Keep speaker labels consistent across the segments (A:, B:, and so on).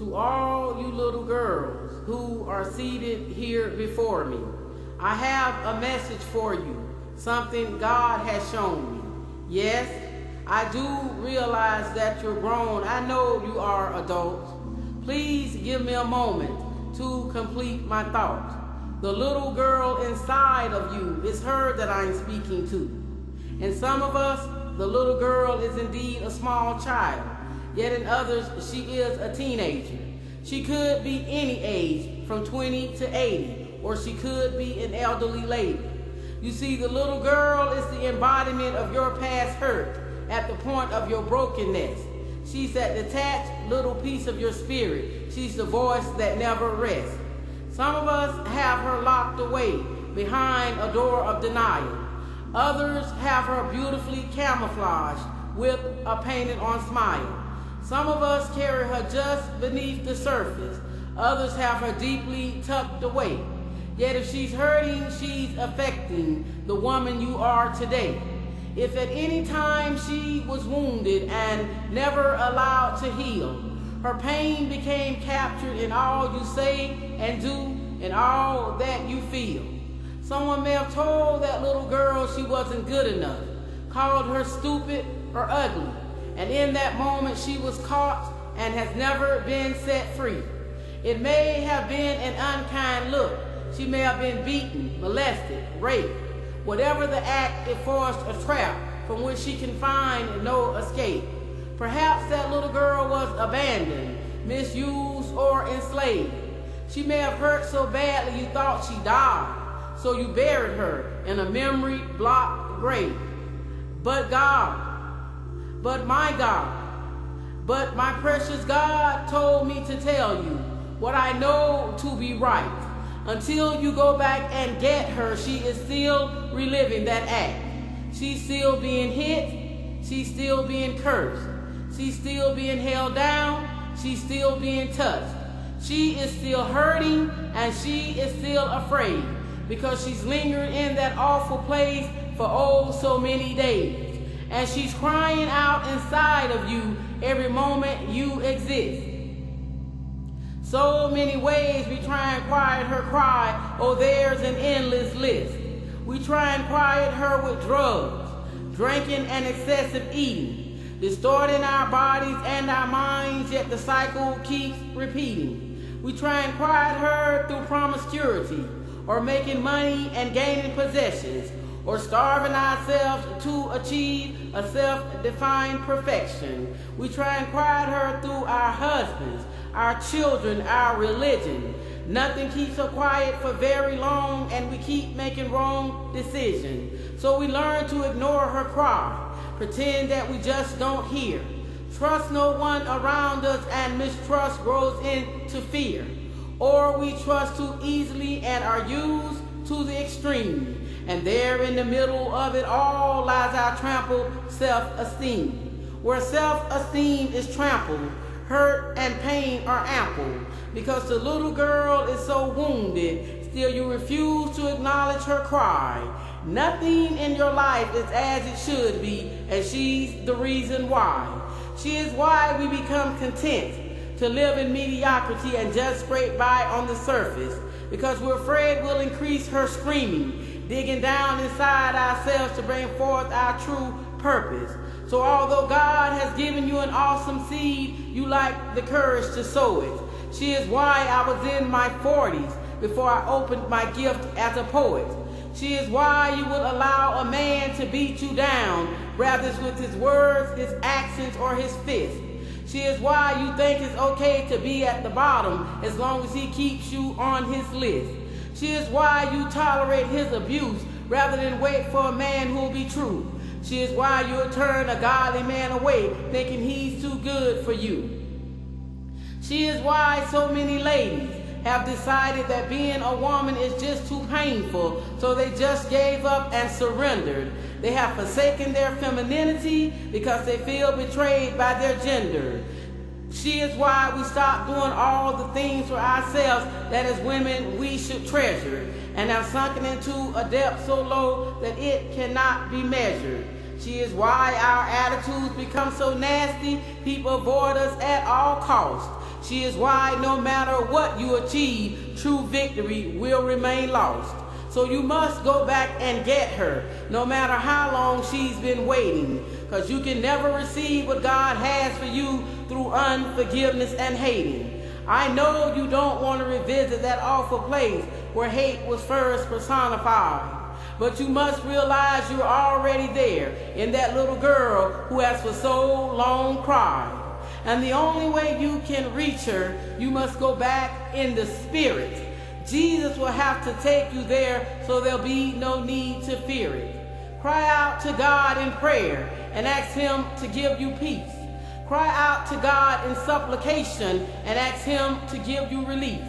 A: To all you little girls who are seated here before me, I have a message for you, something God has shown me. Yes, I do realize that you're grown. I know you are adults. Please give me a moment to complete my thought. The little girl inside of you is her that I'm speaking to. In some of us, the little girl is indeed a small child, yet in others, she is a teenager. She could be any age, from 20 to 80, or she could be an elderly lady. You see, the little girl is the embodiment of your past hurt at the point of your brokenness. She's that detached little piece of your spirit. She's the voice that never rests. Some of us have her locked away behind a door of denial. Others have her beautifully camouflaged with a painted-on smile. Some of us carry her just beneath the surface. Others have her deeply tucked away. Yet if she's hurting, she's affecting the woman you are today. If at any time she was wounded and never allowed to heal, her pain became captured in all you say and do and all that you feel. Someone may have told that little girl she wasn't good enough, called her stupid or ugly, and in that moment she was caught and has never been set free. It may have been an unkind look. She may have been beaten, molested, raped. Whatever the act, it forced a trap from which she can find no escape. Perhaps that little girl was abandoned, misused, or enslaved. She may have hurt so badly you thought she died, so you buried her in a memory-blocked grave. But my precious God told me to tell you what I know to be right. Until you go back and get her, she is still reliving that act. She's still being hit. She's still being cursed. She's still being held down. She's still being touched. She is still hurting, and she is still afraid because she's lingered in that awful place for oh so many days. And she's crying out inside of you every moment you exist. So many ways we try and quiet her cry. Oh, there's an endless list. We try and quiet her with drugs, drinking and excessive eating, distorting our bodies and our minds, yet the cycle keeps repeating. We try and quiet her through promiscuity, or making money and gaining possessions, or starving ourselves to achieve a self-defined perfection. We try and quiet her through our husbands, our children, our religion. Nothing keeps her quiet for very long, and we keep making wrong decisions. So we learn to ignore her cry, pretend that we just don't hear. Trust no one around us, and mistrust grows into fear. Or we trust too easily and are used to the extreme. And there in the middle of it all lies our trampled self-esteem. Where self-esteem is trampled, hurt and pain are ample. Because the little girl is so wounded, still you refuse to acknowledge her cry. Nothing in your life is as it should be, and she's the reason why. She is why we become content to live in mediocrity and just scrape by on the surface. Because we're afraid we'll increase her screaming, digging down inside ourselves to bring forth our true purpose. So although God has given you an awesome seed, you lack the courage to sow it. She is why I was in my 40s before I opened my gift as a poet. She is why you would allow a man to beat you down, rather with his words, his actions, or his fists. She is why you think it's okay to be at the bottom as long as he keeps you on his list. She is why you tolerate his abuse rather than wait for a man who will be true. She is why you'll turn a godly man away thinking he's too good for you. She is why so many ladies have decided that being a woman is just too painful, so they just gave up and surrendered. They have forsaken their femininity because they feel betrayed by their gender. She is why we stop doing all the things for ourselves that as women we should treasure, and have sunken into a depth so low that it cannot be measured. She is why our attitudes become so nasty, people avoid us at all costs. She is why no matter what you achieve, true victory will remain lost. So you must go back and get her, no matter how long she's been waiting, because you can never receive what God has for you through unforgiveness and hating. I know you don't want to revisit that awful place where hate was first personified. But you must realize you're already there in that little girl who has for so long cried. And the only way you can reach her, you must go back in the spirit. Jesus will have to take you there, so there'll be no need to fear it. Cry out to God in prayer and ask him to give you peace. Cry out to God in supplication and ask him to give you relief.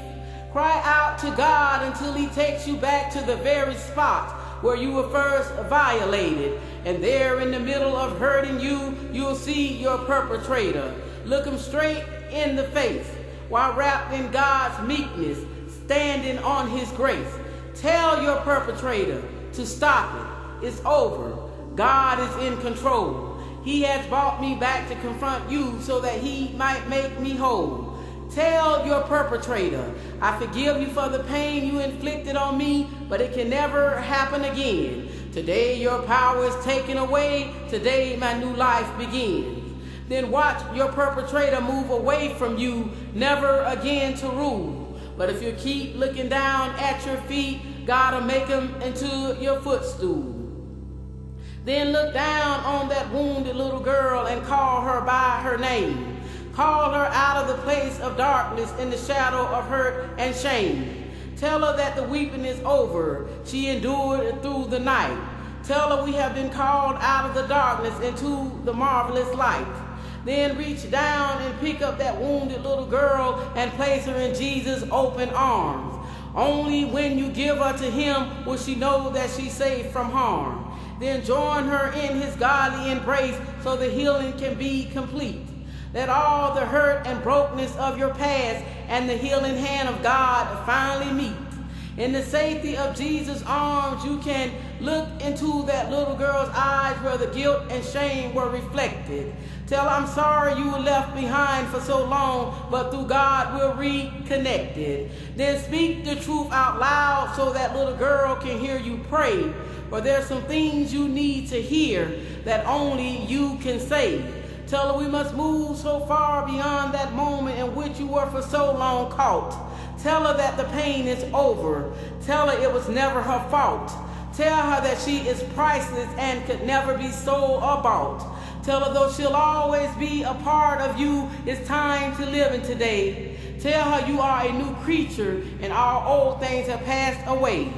A: Cry out to God until he takes you back to the very spot where you were first violated. And there in the middle of hurting you, you'll see your perpetrator. Look him straight in the face while wrapped in God's meekness, standing on his grace. Tell your perpetrator to stop it. It's over. God is in control. He has brought me back to confront you so that he might make me whole. Tell your perpetrator, I forgive you for the pain you inflicted on me, but it can never happen again. Today your power is taken away. Today my new life begins. Then watch your perpetrator move away from you, never again to rule. But if you keep looking down at your feet, God will make him into your footstool. Then look down on that wounded little girl and call her by her name. Call her out of the place of darkness in the shadow of hurt and shame. Tell her that the weeping is over. She endured through the night. Tell her we have been called out of the darkness into the marvelous light. Then reach down and pick up that wounded little girl and place her in Jesus' open arms. Only when you give her to him will she know that she's safe from harm. Then join her in his godly embrace so the healing can be complete. Let all the hurt and brokenness of your past and the healing hand of God finally meet. In the safety of Jesus' arms, you can look into that little girl's eyes where the guilt and shame were reflected. Tell her, I'm sorry you were left behind for so long, but through God we're reconnected. Then speak the truth out loud so that little girl can hear you pray. For there's some things you need to hear that only you can say. Tell her we must move so far beyond that moment in which you were for so long caught. Tell her that the pain is over. Tell her it was never her fault. Tell her that she is priceless and could never be sold or bought. Tell her though she'll always be a part of you, it's time to live in today. Tell her you are a new creature and all old things have passed away.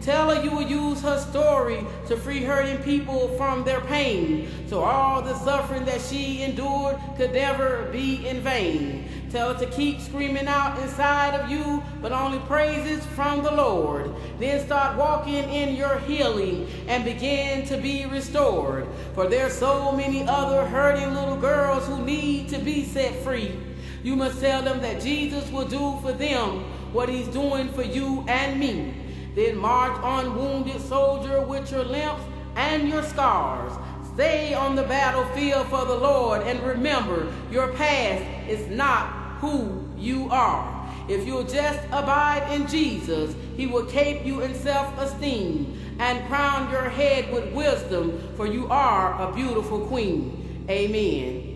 A: Tell her you will use her story to free hurting people from their pain, so all the suffering that she endured could never be in vain. Tell her to keep screaming out inside of you, but only praises from the Lord. Then start walking in your healing and begin to be restored. For there's so many other hurting little girls who need to be set free. You must tell them that Jesus will do for them what he's doing for you and me. Then march on, wounded soldier, with your limps and your scars. Stay on the battlefield for the Lord and remember your past is not who you are. If you'll just abide in Jesus, he will cape you in self-esteem and crown your head with wisdom, for you are a beautiful queen. Amen.